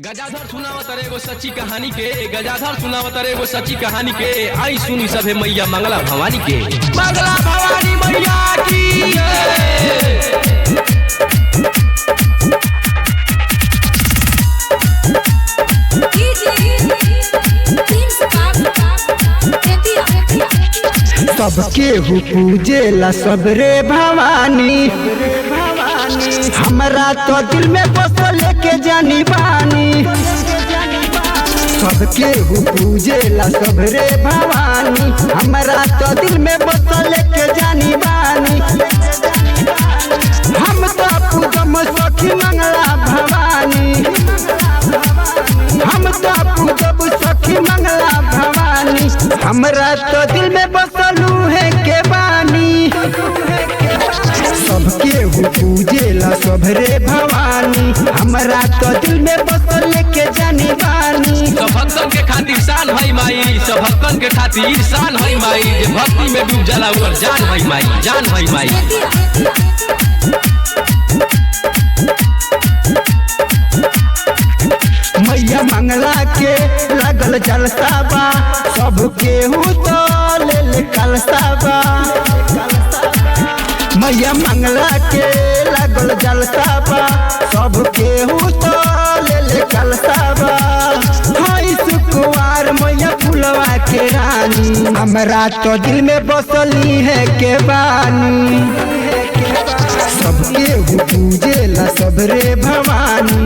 गजाधर सुनावत रे एगो सच्ची कहानी के गजाधर सुनावत रे एगो सच्ची कहानी के आई सुनी सभे मैया मंगला भवानी के। मंगला भवानी मैया की सबके हु पूजेला सबरे भवानी हमरा तो दिल में बसल के जानी बानी। सबके हु पूजेला सबरे भवानी हमरा तो दिल में बसल के जानी बानी। हम तो पूजम सखी मंगला भवानी हम तो पूजब सखी मंगला भवानी। हमरा तो दिल में बसलू है के बानी। सबके हु पूजेला सबरे भवानी हमरा तो दिल में बसल के जानी बानी। सब भक्तन के खातिर शान है माई सब भक्तन के खातिर शान है माई जे भक्ति में डूब जाला ओकर जान है माई जान है माई। मैया मंगला के लगल जलसा बा सबके हु तो ले कलसा बा। मैया मंगला के लगल जलसा बा सबके हु तो ले कलसा बा। हाय सुकुवार मैया फुलवा के रानी हमरा तो दिल में बसली है के बानी। सबके हु पूजेला सबरे भवानी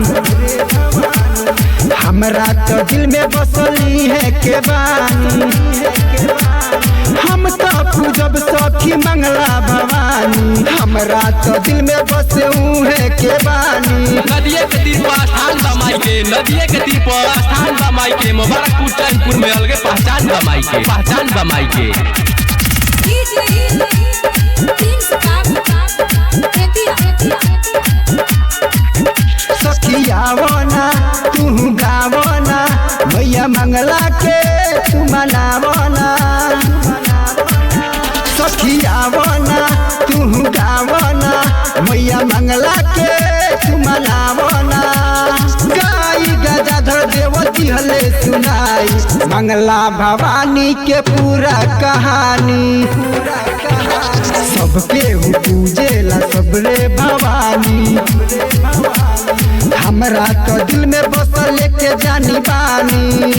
हमरा तो दिल में बसली है के बानी। हम तो पूजब सखी मंगला भवानी हमरा तो दिल में बसऊ है के बानी। नदिये के तीर पर स्थान बा माई के नदिये के तीर पर स्थान बा माई के मुबारकपुर चैनपुर में अलगे पहचान बा माई के पहचान बा माई के। सखियावना तू गावना मैया मंगला के तू मनावना। सखियावना तू गावना मैया मंगला के तू मनावना। गाई गजाधर देवती हले सुनाई मंगला भवानी के पूरा कहानी। सबके हु पूजेला सबरे भवानी हमरा तो दिल में बसल के जानी बानी।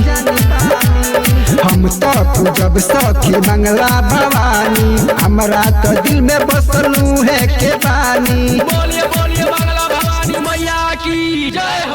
हम तो पूजब सखी मंगला भवानी हमरा तो दिल में बसलू है के बानी। बोलिए बोलिए मंगला भवानी मैया की जय।